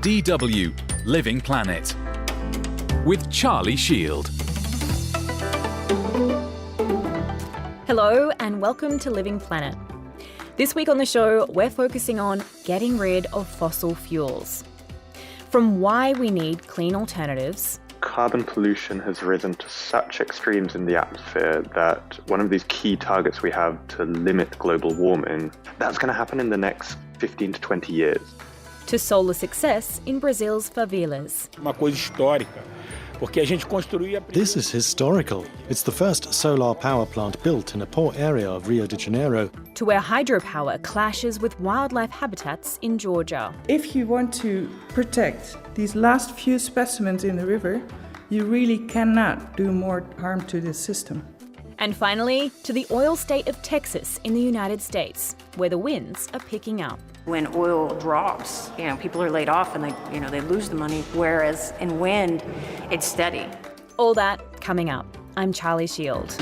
DW Living Planet with Charlie Shield. Hello and welcome to Living Planet. This week on the show, we're focusing on getting rid of fossil fuels. From why we need clean alternatives. Carbon pollution has risen to such extremes in the atmosphere that one of these key targets we have to limit global warming, that's going to happen in the next 15 to 20 years. To solar success in Brazil's favelas. This is historical. It's the first solar power plant built in a poor area of Rio de Janeiro. To where hydropower clashes with wildlife habitats in Georgia. If you want to protect these last few specimens in the river, you really cannot do more harm to this system. And finally, to the oil state of Texas in the United States, where the winds are picking up. When oil drops, people are laid off and they lose the money, whereas in wind, it's steady. All that coming up. I'm Charlie Shield.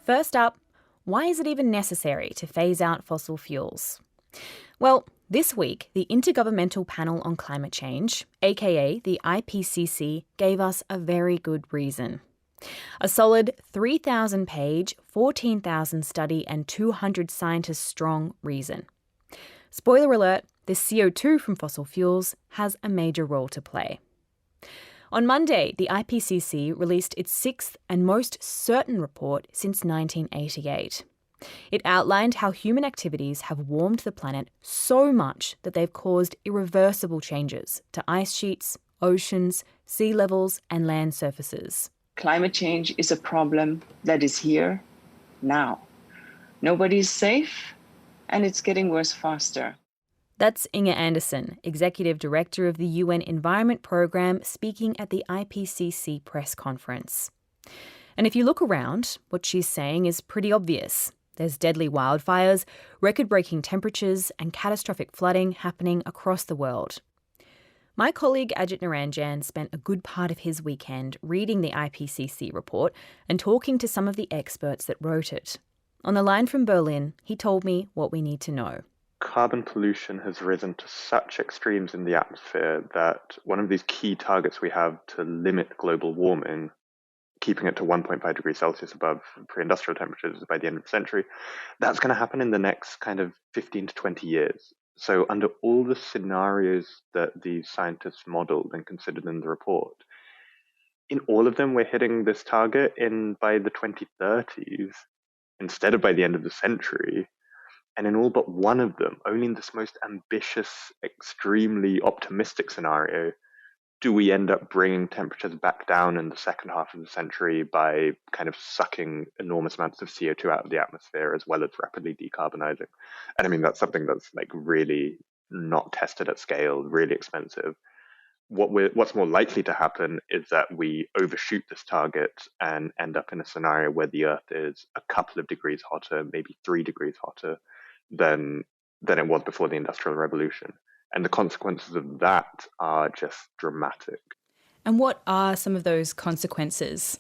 First up, why is it even necessary to phase out fossil fuels? Well, this week, the Intergovernmental Panel on Climate Change, aka the IPCC, gave us a very good reason. A solid 3,000-page, 14,000 study and 200 scientists strong reason. Spoiler alert, the CO2 from fossil fuels has a major role to play. On Monday, the IPCC released its sixth and most certain report since 1988. It outlined how human activities have warmed the planet so much that they've caused irreversible changes to ice sheets, oceans, sea levels and land surfaces. Climate change is a problem that is here now. Nobody's safe, and it's getting worse faster. That's Inge Anderson, Executive Director of the UN Environment Programme, speaking at the IPCC press conference. And if you look around, what she's saying is pretty obvious. There's deadly wildfires, record-breaking temperatures, and catastrophic flooding happening across the world. My colleague Ajit Naranjan spent a good part of his weekend reading the IPCC report and talking to some of the experts that wrote it. On the line from Berlin, he told me what we need to know. Carbon pollution has risen to such extremes in the atmosphere that one of these key targets we have to limit global warming, keeping it to 1.5 degrees Celsius above pre-industrial temperatures by the end of the century, that's going to happen in the next kind of 15 to 20 years. So under all the scenarios that these scientists modeled and considered in the report, in all of them, we're hitting this target by the 2030s instead of by the end of the century. And in all but one of them, only in this most ambitious, extremely optimistic scenario, do we end up bringing temperatures back down in the second half of the century by kind of sucking enormous amounts of CO2 out of the atmosphere as well as rapidly decarbonizing. And I mean, that's something that's like really not tested at scale, really expensive. What's more likely to happen is that we overshoot this target and end up in a scenario where the Earth is a couple of degrees hotter, maybe 3 degrees hotter than it was before the Industrial Revolution. And the consequences of that are just dramatic. And what are some of those consequences?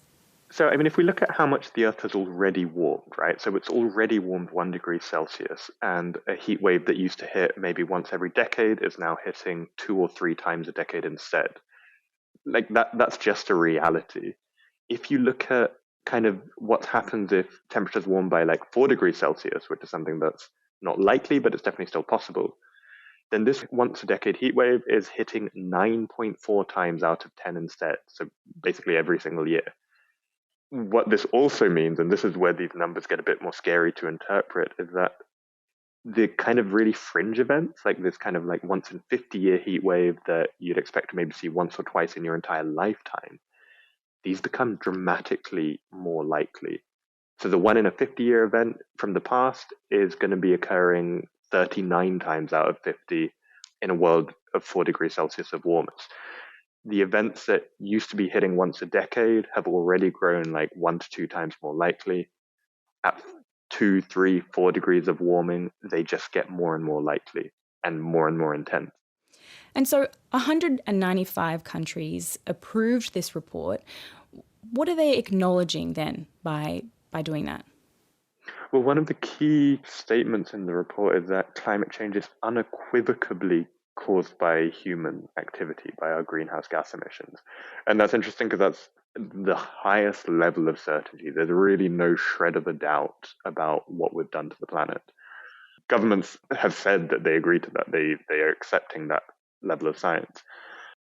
So, I mean, if we look at how much the Earth has already warmed, right? So it's already warmed 1 degree Celsius, and a heat wave that used to hit maybe once every decade is now hitting 2 or 3 times a decade instead. Like that's just a reality. If you look at kind of what happens if temperatures warm by like 4 degrees Celsius, which is something that's not likely, but it's definitely still possible, then this once a decade heat wave is hitting 9.4 times out of 10 instead. So basically every single year. What this also means, and this is where these numbers get a bit more scary to interpret, is that the kind of really fringe events, like this kind of like once in 50-year heat wave that you'd expect to maybe see once or twice in your entire lifetime, these become dramatically more likely. So the 1 in a 50-year event from the past is going to be occurring 39 times out of 50 in a world of 4 degrees Celsius of warmth. The events that used to be hitting once a decade have already grown like 1 to 2 times more likely. At 2, 3, 4 degrees of warming, they just get more and more likely and more intense. And so 195 countries approved this report. What are they acknowledging then by doing that? Well, one of the key statements in the report is that climate change is unequivocally caused by human activity, by our greenhouse gas emissions. And that's interesting because that's the highest level of certainty. There's really no shred of a doubt about what we've done to the planet. Governments have said that they agree to that. They are accepting that level of science.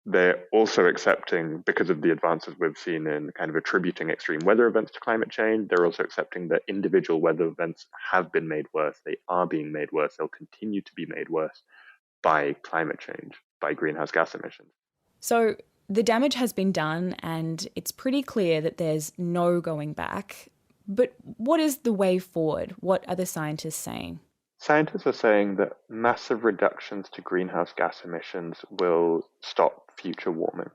They're also accepting, because of the advances we've seen in kind of attributing extreme weather events to climate change, they're also accepting that individual weather events have been made worse. They are being made worse. They'll continue to be made worse by climate change, by greenhouse gas emissions. So the damage has been done and it's pretty clear that there's no going back. But what is the way forward? What are the scientists saying? Scientists are saying that massive reductions to greenhouse gas emissions will stop future warming.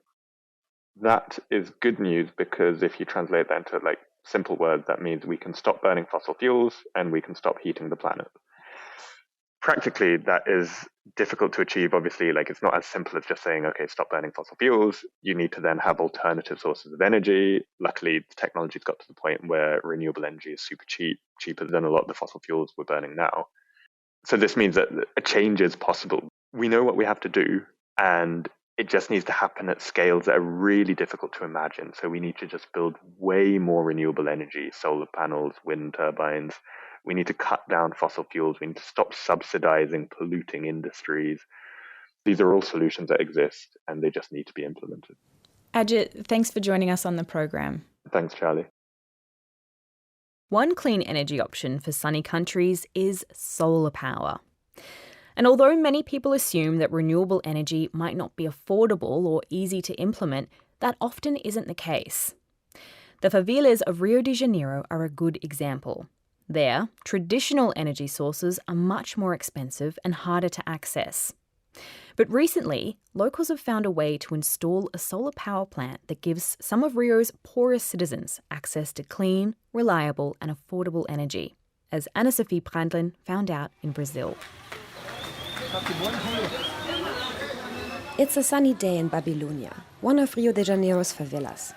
That is good news because if you translate that into simple words, that means we can stop burning fossil fuels and we can stop heating the planet. Practically, that is difficult to achieve. Obviously, it's not as simple as just saying, okay, stop burning fossil fuels. You need to then have alternative sources of energy. Luckily, the technology's got to the point where renewable energy is super cheap, cheaper than a lot of the fossil fuels we're burning now. So this means that a change is possible. We know what we have to do, and it just needs to happen at scales that are really difficult to imagine. So we need to just build way more renewable energy, solar panels, wind turbines. We need to cut down fossil fuels. We need to stop subsidizing polluting industries. These are all solutions that exist, and they just need to be implemented. Ajit, thanks for joining us on the program. Thanks, Charlie. One clean energy option for sunny countries is solar power. And although many people assume that renewable energy might not be affordable or easy to implement, that often isn't the case. The favelas of Rio de Janeiro are a good example. There, traditional energy sources are much more expensive and harder to access. But recently, locals have found a way to install a solar power plant that gives some of Rio's poorest citizens access to clean, reliable and affordable energy, as Ana Sophie Brandlin found out in Brazil. It's a sunny day in Babilonia, one of Rio de Janeiro's favelas.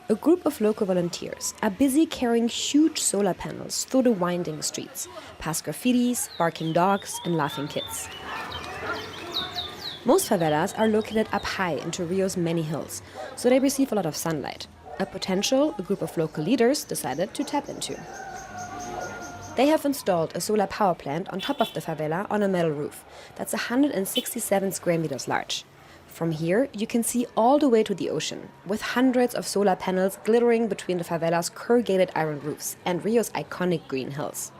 A group of local volunteers are busy carrying huge solar panels through the winding streets, past graffitis, barking dogs and laughing kids. Most favelas are located up high into Rio's many hills, so they receive a lot of sunlight, a potential a group of local leaders decided to tap into. They have installed a solar power plant on top of the favela on a metal roof that's 167 square meters large. From here, you can see all the way to the ocean, with hundreds of solar panels glittering between the favela's corrugated iron roofs and Rio's iconic green hills.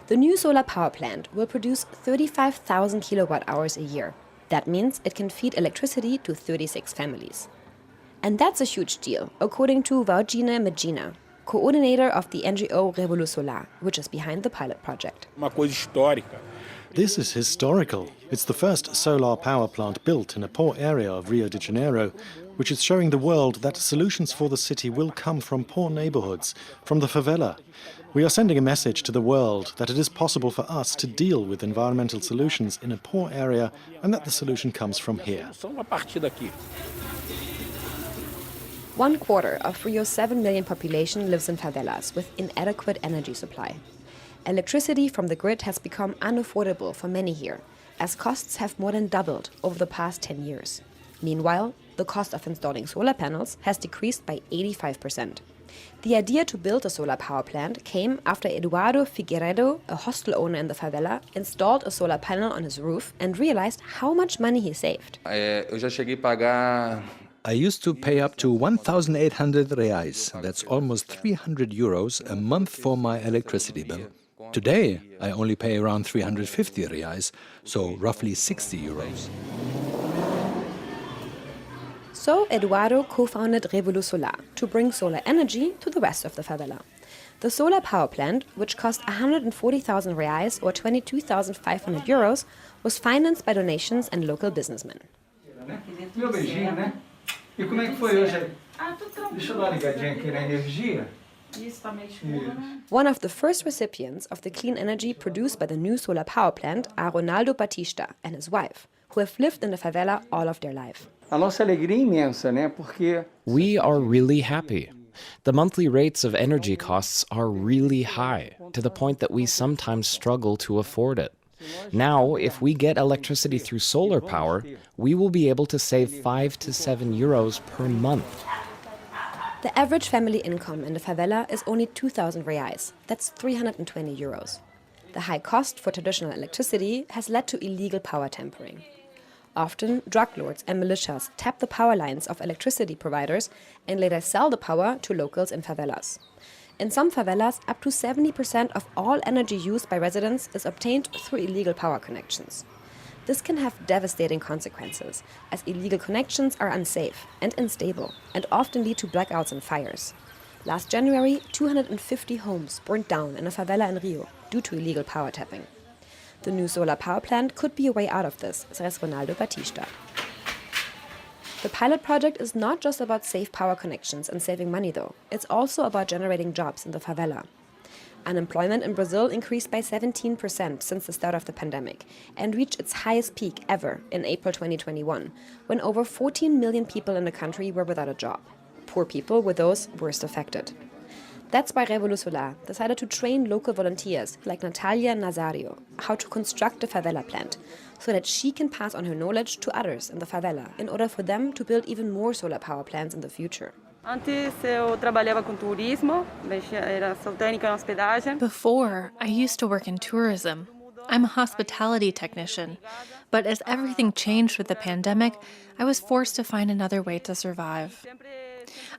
The new solar power plant will produce 35,000 kilowatt hours a year. That means it can feed electricity to 36 families. And that's a huge deal, according to Valgine Medina, coordinator of the NGO Revolu Solar, which is behind the pilot project. This is historical. It's the first solar power plant built in a poor area of Rio de Janeiro, which is showing the world that solutions for the city will come from poor neighborhoods, from the favela. We are sending a message to the world that it is possible for us to deal with environmental solutions in a poor area and that the solution comes from here. 1/4 of Rio's 7 million population lives in favelas with inadequate energy supply. Electricity from the grid has become unaffordable for many here, as costs have more than doubled over the past 10 years. Meanwhile, the cost of installing solar panels has decreased by 85%. The idea to build a solar power plant came after Eduardo Figueiredo, a hostel owner in the favela, installed a solar panel on his roof and realized how much money he saved. I used to pay up to 1,800 reais, that's almost 300 euros a month for my electricity bill. Today, I only pay around 350 reais, so roughly 60 euros. So Eduardo co-founded Revolu Solar to bring solar energy to the rest of the favela. The solar power plant, which cost 140,000 reais or 22,500 euros, was financed by donations and local businessmen. E como é que foi hoje? Deixa eu dar uma ligadinha aqui na energia. One of the first recipients of the clean energy produced by the new solar power plant are Ronaldo Batista and his wife, who have lived in the favela all of their life. A nossa alegria é imensa, né? Porque we are really happy. The monthly rates of energy costs are really high, to the point that we sometimes struggle to afford it. Now, if we get electricity through solar power, we will be able to save 5 to 7 euros per month. The average family income in the favela is only 2,000 reais. That's 320 euros. The high cost for traditional electricity has led to illegal power tampering. Often, drug lords and militias tap the power lines of electricity providers and later sell the power to locals in favelas. In some favelas, up to 70% of all energy used by residents is obtained through illegal power connections. This can have devastating consequences, as illegal connections are unsafe and unstable and often lead to blackouts and fires. Last January, 250 homes burned down in a favela in Rio due to illegal power tapping. The new solar power plant could be a way out of this, says Ronaldo Batista. The pilot project is not just about safe power connections and saving money, though. It's also about generating jobs in the favela. Unemployment in Brazil increased by 17% since the start of the pandemic and reached its highest peak ever in April 2021, when over 14 million people in the country were without a job. Poor people were those worst affected. That's why Revolusolar decided to train local volunteers like Natalia Nazario how to construct the favela plant so that she can pass on her knowledge to others in the favela in order for them to build even more solar power plants in the future. Before, I used to work in tourism. I'm a hospitality technician. But as everything changed with the pandemic, I was forced to find another way to survive.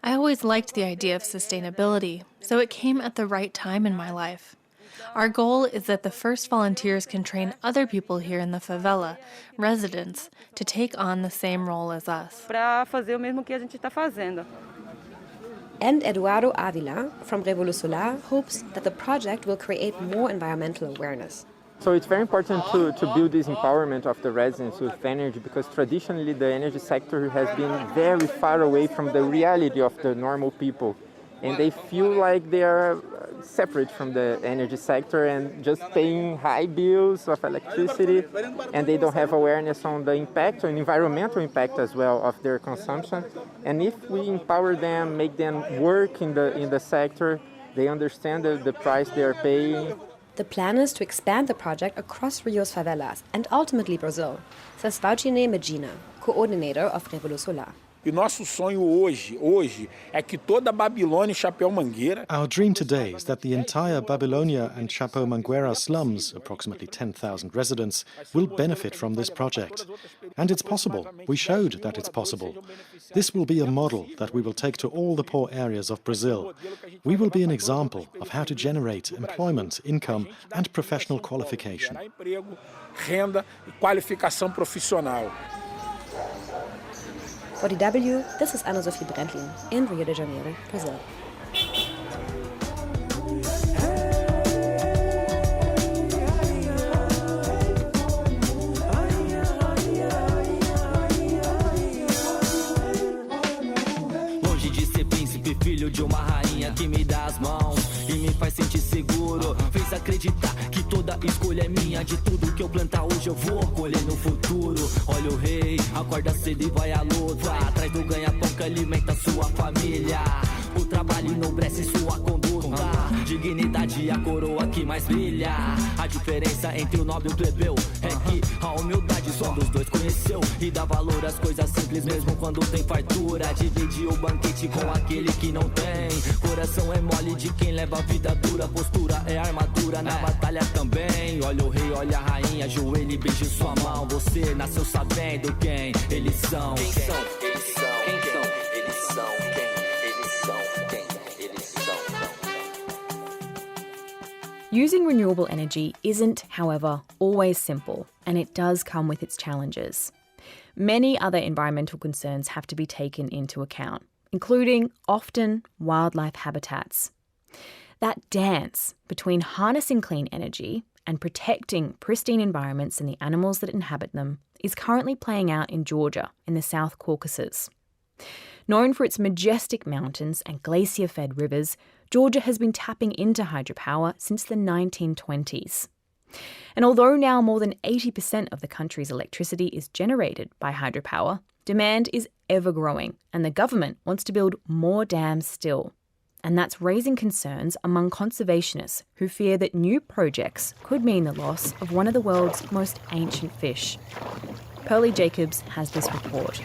I always liked the idea of sustainability, so it came at the right time in my life. Our goal is that the first volunteers can train other people here in the favela, residents, to take on the same role as us. And Eduardo Avila from Revolusolar hopes that the project will create more environmental awareness. So it's very important to build this empowerment of the residents with energy, because traditionally the energy sector has been very far away from the reality of the normal people. And they feel like they are separate from the energy sector and just paying high bills of electricity, and they don't have awareness on the impact, on environmental impact as well of their consumption. And if we empower them, make them work in the sector, they understand the price they are paying. The plan is to expand the project across Rio's favelas and ultimately Brazil, says Valdinei Medina, coordinator of Revolusolar. E o nosso sonho hoje é que toda Babilônia e Chapéu Mangueira. Our dream today is that the entire Babylonia and Chapéu Mangueira slums, approximately 10,000 residents, will benefit from this project. And it's possible. We showed that it's possible. This will be a model that we will take to all the poor areas of Brazil. We will be an example of how to generate employment, income, and professional qualification. Renda e qualificação profissional. For DW, this is Anna-Sophie Brendlin in Rio de Janeiro, Brazil. Longe de ser príncipe, filho de uma rainha que me dá as mãos e me faz sentir seguro. Fez acreditar que toda escolha é minha. De tudo que eu plantar hoje eu vou colher no futuro. Olha o rei, acorda cedo e vai à luta. Atrás do ganha-pão que alimenta sua família. O trabalho enobrece sua conduta. Dignidade é a coroa que mais brilha. A diferença entre o nobre e o plebeu é que a humildade só dos dois conheceu. E dá valor às coisas simples mesmo quando tem fartura. Divide o banquete com aquele que não tem. Coração é mole de quem leva a vida dura. Postura é armadura na batalha também. Olha o rei, olha a rainha, ajoelhe e beije sua mão. Você nasceu sabendo quem eles são. Quem são? Eles são. Quem são? Eles são. Quem eles são? Quem eles são? Using renewable energy isn't, however, always simple, and it does come with its challenges. Many other environmental concerns have to be taken into account, including, often, wildlife habitats. That dance between harnessing clean energy and protecting pristine environments and the animals that inhabit them is currently playing out in Georgia, in the South Caucasus. Known for its majestic mountains and glacier-fed rivers, Georgia has been tapping into hydropower since the 1920s. And although now more than 80% of the country's electricity is generated by hydropower, demand is ever growing, and the government wants to build more dams still. and that's raising concerns among conservationists who fear that new projects could mean the loss of one of the world's most ancient fish. Pearlie Jacobs has this report.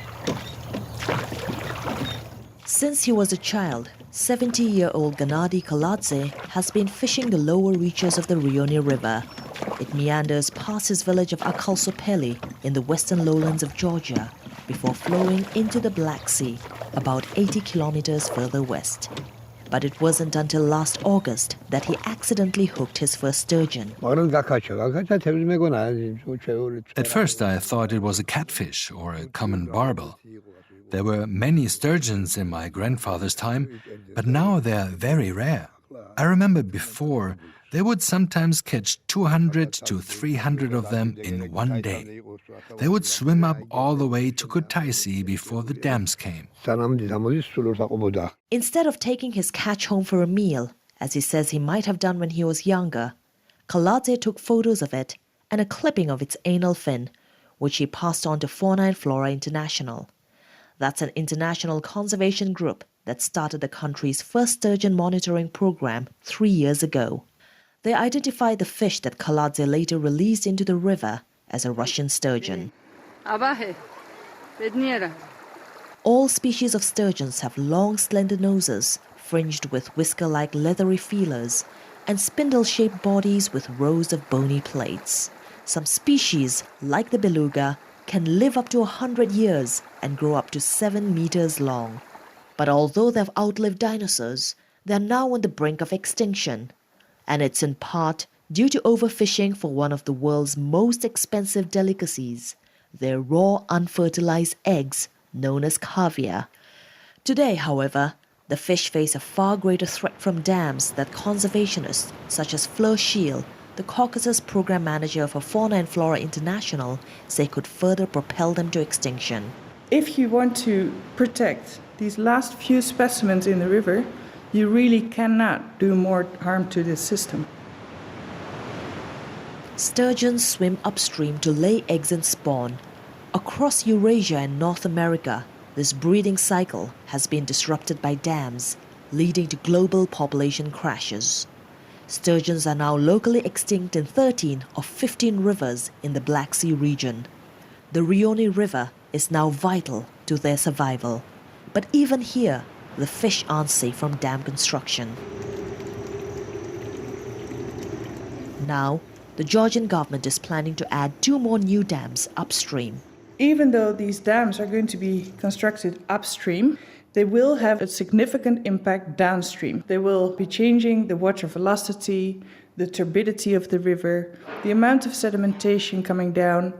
Since he was a child, 70-year-old Gennady Kaladze has been fishing the lower reaches of the Rioni River. It meanders past his village of Akalsopeli in the western lowlands of Georgia before flowing into the Black Sea, about 80 kilometers further west. But it wasn't until last August that he accidentally hooked his first sturgeon. At first I thought it was a catfish or a common barbel. There were many sturgeons in my grandfather's time, but now they are very rare. I remember before they would sometimes catch 200 to 300 of them in one day. They would swim up all the way to Kutaisi before the dams came. Instead of taking his catch home for a meal, as he says he might have done when he was younger, Kaladze took photos of it and a clipping of its anal fin, which he passed on to Fauna and Flora International. That's an international conservation group that started the country's first sturgeon monitoring program 3 years ago. They identified the fish that Kaladze later released into the river as a Russian sturgeon. All species of sturgeons have long, slender noses, fringed with whisker-like leathery feelers, and spindle-shaped bodies with rows of bony plates. Some species, like the beluga, can live up to 100 years and grow up to 7 meters long. But although they've outlived dinosaurs, they're now on the brink of extinction. And it's in part due to overfishing for one of the world's most expensive delicacies, their raw, unfertilized eggs, known as caviar. Today, however, the fish face a far greater threat from dams that conservationists, such as Fleur Shield, the Caucasus program manager for Fauna and Flora International, say could further propel them to extinction. If you want to protect these last few specimens in the river, you really cannot do more harm to this system. Sturgeons swim upstream to lay eggs and spawn. Across Eurasia and North America, this breeding cycle has been disrupted by dams, leading to global population crashes. Sturgeons are now locally extinct in 13 of 15 rivers in the Black Sea region. The Rioni River is now vital to their survival. But even here, the fish aren't safe from dam construction. Now, the Georgian government is planning to add 2 more new dams upstream. Even though these dams are going to be constructed upstream, they will have a significant impact downstream. They will be changing the water velocity, the turbidity of the river, the amount of sedimentation coming down,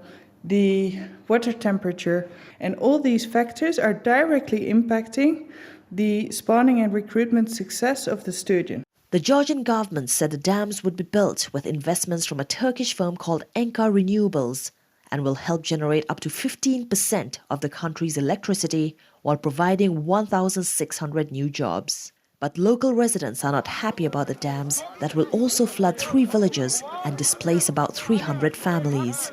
the water temperature, and all these factors are directly impacting the spawning and recruitment success of the sturgeon. The Georgian government said the dams would be built with investments from a Turkish firm called Enka Renewables and will help generate up to 15% of the country's electricity while providing 1,600 new jobs. But local residents are not happy about the dams that will also flood 3 villages and displace about 300 families.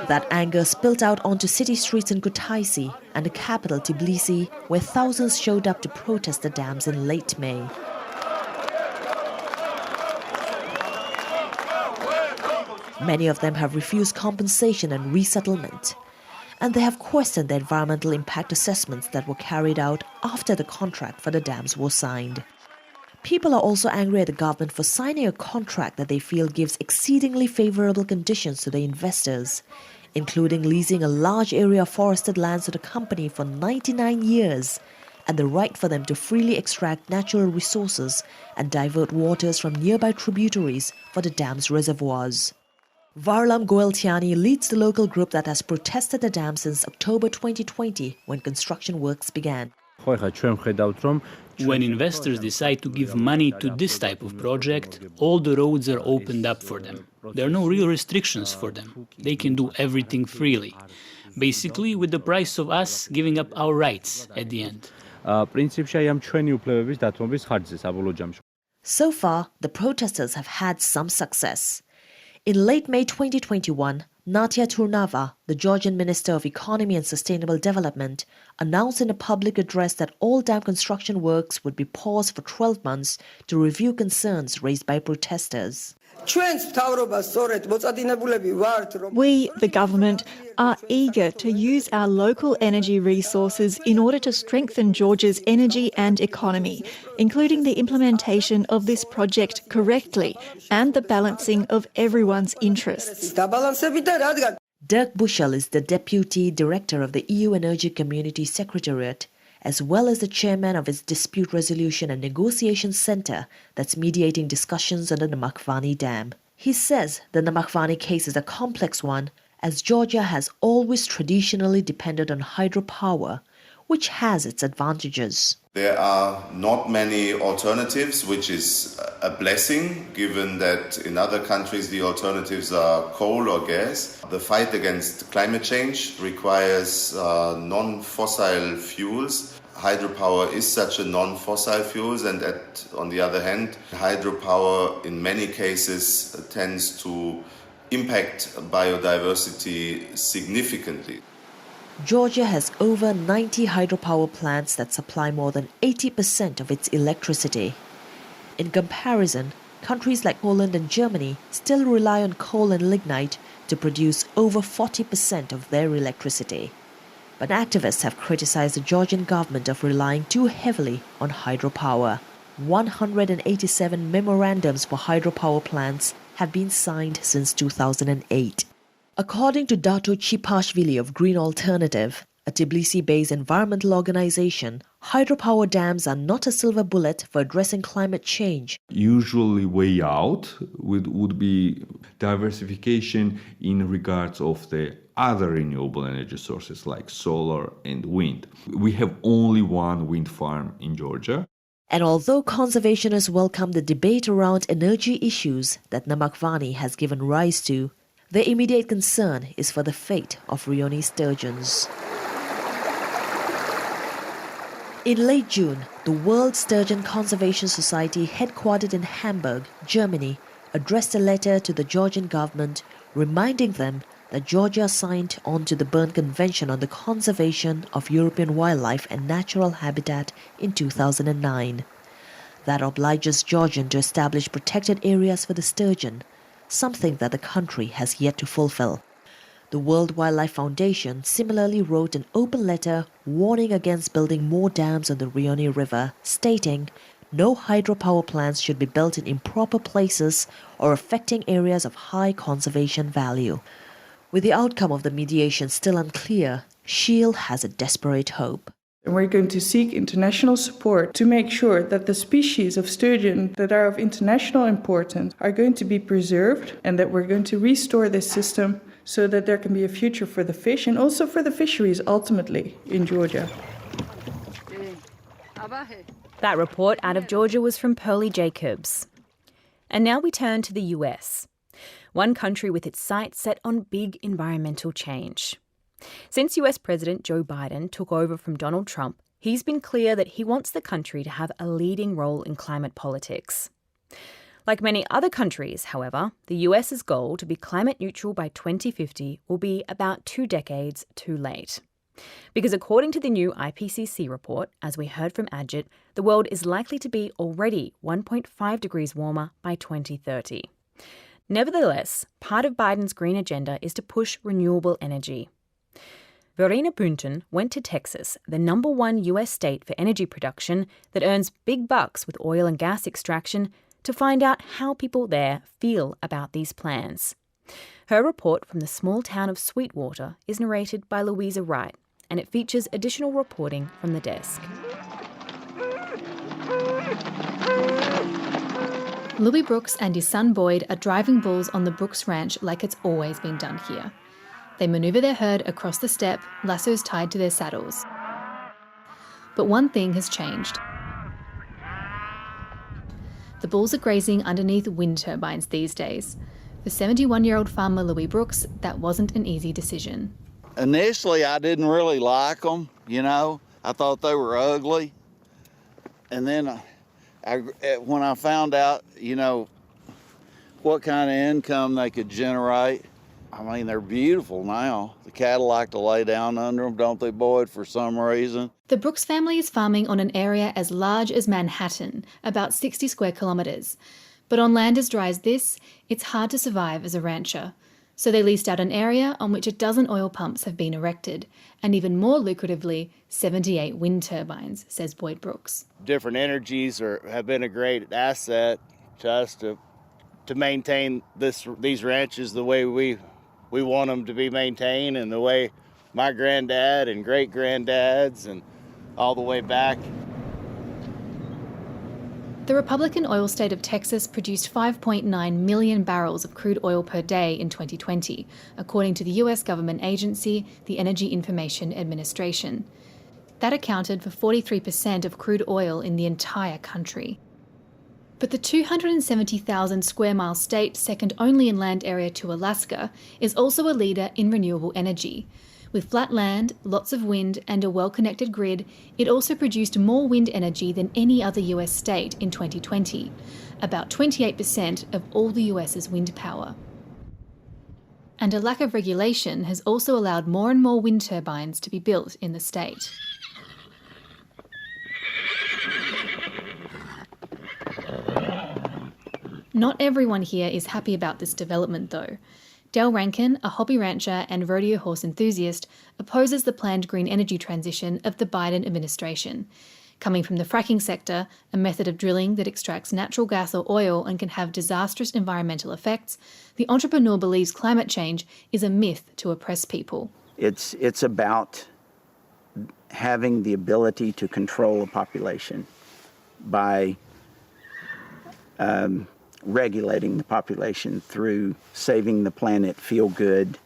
That anger spilled out onto city streets in Kutaisi and the capital Tbilisi, where thousands showed up to protest the dams in late May. Many of them have refused compensation and resettlement, and they have questioned the environmental impact assessments that were carried out after the contract for the dams was signed. People are also angry at the government for signing a contract that they feel gives exceedingly favorable conditions to the investors, including leasing a large area of forested lands to the company for 99 years and the right for them to freely extract natural resources and divert waters from nearby tributaries for the dam's reservoirs. Varlam Goeltiani leads the local group that has protested the dam since October 2020 when construction works began. When investors decide to give money to this type of project, all the roads are opened up for them. There are no real restrictions for them. They can do everything freely. Basically, with the price of us giving up our rights at the end. So far, the protesters have had some success. In late May 2021, Natia Turnava, the Georgian Minister of Economy and Sustainable Development, announced in a public address that all dam construction works would be paused for 12 months to review concerns raised by protesters. We, the government, are eager to use our local energy resources in order to strengthen Georgia's energy and economy, including the implementation of this project correctly and the balancing of everyone's interests. Dirk Bushel is the Deputy Director of the EU Energy Community Secretariat, as well as the chairman of its Dispute Resolution and Negotiation Centre that's mediating discussions on the Namakvani Dam. He says the Namakvani case is a complex one, as Georgia has always traditionally depended on hydropower, which has its advantages. There are not many alternatives, which is a blessing, given that in other countries the alternatives are coal or gas. The fight against climate change requires non-fossil fuels. Hydropower is such a non-fossil fuel, and on the other hand, hydropower in many cases tends to impact biodiversity significantly. Georgia has over 90 hydropower plants that supply more than 80% of its electricity. In comparison, countries like Poland and Germany still rely on coal and lignite to produce over 40% of their electricity. But activists have criticized the Georgian government of relying too heavily on hydropower. 187 memorandums for hydropower plants have been signed since 2008. According to Dato Chipashvili of Green Alternative, a Tbilisi-based environmental organization, hydropower dams are not a silver bullet for addressing climate change. Usually way out would be diversification in regards of the other renewable energy sources like solar and wind. We have only one wind farm in Georgia. And although conservationists welcome the debate around energy issues that Namakvani has given rise to, their immediate concern is for the fate of Rioni sturgeons. In late June, the World Sturgeon Conservation Society, headquartered in Hamburg, Germany, addressed a letter to the Georgian government reminding them that Georgia signed on to the Berne Convention on the Conservation of European Wildlife and Natural Habitat in 2009. That obliges Georgia to establish protected areas for the sturgeon, something that the country has yet to fulfill. The World Wildlife Foundation similarly wrote an open letter warning against building more dams on the Rioni River, stating no hydropower plants should be built in improper places or affecting areas of high conservation value. With the outcome of the mediation still unclear, SHIELD has a desperate hope. And we're going to seek international support to make sure that the species of sturgeon that are of international importance are going to be preserved, and that we're going to restore this system so that there can be a future for the fish and also for the fisheries ultimately in Georgia. That report out of Georgia was from Pearlie Jacobs. And now we turn to the US, one country with its sights set on big environmental change. Since US President Joe Biden took over from Donald Trump, he's been clear that he wants the country to have a leading role in climate politics. Like many other countries, however, the US's goal to be climate neutral by 2050 will be about 2 decades too late. Because according to the new IPCC report, as we heard from Ajit, the world is likely to be already 1.5 degrees warmer by 2030. Nevertheless, part of Biden's green agenda is to push renewable energy. Verena Bunten went to Texas, the #1 US state for energy production that earns big bucks with oil and gas extraction, to find out how people there feel about these plans. Her report from the small town of Sweetwater is narrated by Louisa Wright, and it features additional reporting from the desk. Louis Brooks and his son Boyd are driving bulls on the Brooks Ranch like it's always been done here. They manoeuvre their herd across the steppe, lassos tied to their saddles. But one thing has changed. The bulls are grazing underneath wind turbines these days. For 71-year-old farmer Louis Brooks, that wasn't an easy decision. Initially, I didn't really like them, I thought they were ugly. And then when I found out, what kind of income they could generate, I mean, they're beautiful now. The cattle like to lay down under them, don't they, Boyd, for some reason? The Brooks family is farming on an area as large as Manhattan, about 60 square kilometres. But on land as dry as this, it's hard to survive as a rancher. So they leased out an area on which a dozen oil pumps have been erected, and even more lucratively, 78 wind turbines, says Boyd Brooks. Different energies have been a great asset to us to maintain these ranches the way we want them to be maintained, and the way my granddad and great-granddads and all the way back. The Republican oil state of Texas produced 5.9 million barrels of crude oil per day in 2020, according to the US government agency, the Energy Information Administration. That accounted for 43% of crude oil in the entire country. But the 270,000 square mile state, second only in land area to Alaska, is also a leader in renewable energy. With flat land, lots of wind and a well-connected grid, it also produced more wind energy than any other US state in 2020, about 28% of all the US's wind power. And a lack of regulation has also allowed more and more wind turbines to be built in the state. Not everyone here is happy about this development, though. Dale Rankin, a hobby rancher and rodeo horse enthusiast, opposes the planned green energy transition of the Biden administration. Coming from the fracking sector, a method of drilling that extracts natural gas or oil and can have disastrous environmental effects, the entrepreneur believes climate change is a myth to oppress people. It's about having the ability to control a population by regulating the population through saving the planet, feel-good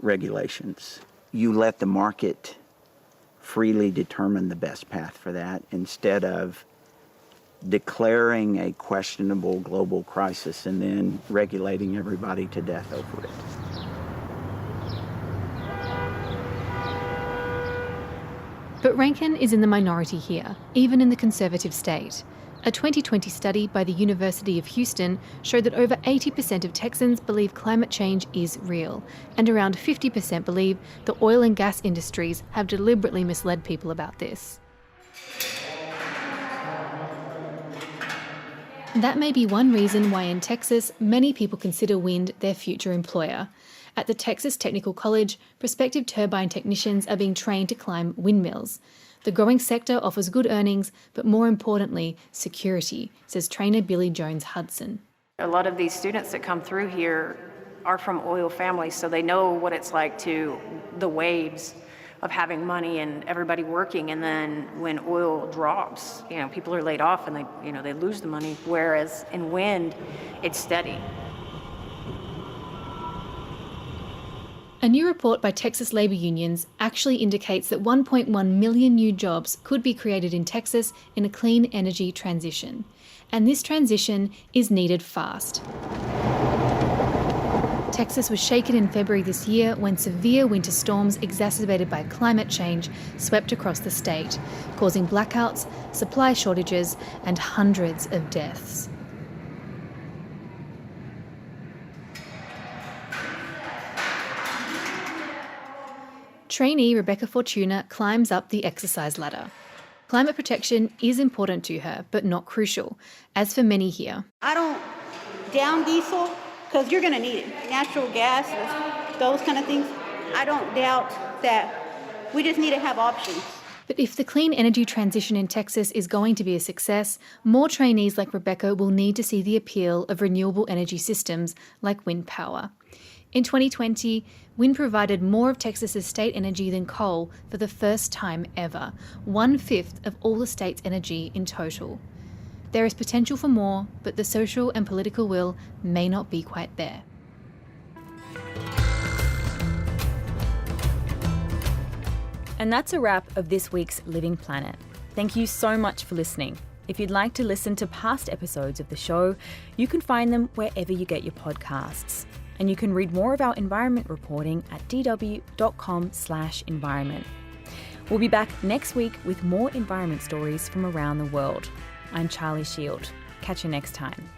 regulations. You let the market freely determine the best path for that instead of declaring a questionable global crisis and then regulating everybody to death over it. But Rankin is in the minority here, even in the conservative state. A 2020 study by the University of Houston showed that over 80% of Texans believe climate change is real, and around 50% believe the oil and gas industries have deliberately misled people about this. That may be one reason why in Texas, many people consider wind their future employer. At the Texas Technical College, prospective turbine technicians are being trained to climb windmills. The growing sector offers good earnings, but more importantly, security, says trainer Billy Jones-Hudson. A lot of these students that come through here are from oil families, so they know what it's like to the waves of having money and everybody working, and then when oil drops, people are laid off and they lose the money, whereas in wind, it's steady. A new report by Texas labor unions actually indicates that 1.1 million new jobs could be created in Texas in a clean energy transition. And this transition is needed fast. Texas was shaken in February this year when severe winter storms exacerbated by climate change swept across the state, causing blackouts, supply shortages, and hundreds of deaths. Trainee Rebecca Fortuna climbs up the exercise ladder. Climate protection is important to her, but not crucial, as for many here. I don't down diesel because you're going to need it. Natural gas, those kind of things. I don't doubt that. We just need to have options. But if the clean energy transition in Texas is going to be a success, more trainees like Rebecca will need to see the appeal of renewable energy systems like wind power. In 2020, wind provided more of Texas's state energy than coal for the first time ever, 1/5 of all the state's energy in total. There is potential for more, but the social and political will may not be quite there. And that's a wrap of this week's Living Planet. Thank you so much for listening. If you'd like to listen to past episodes of the show, you can find them wherever you get your podcasts. And you can read more of our environment reporting at dw.com/environment. We'll be back next week with more environment stories from around the world. I'm Charlie Shield. Catch you next time.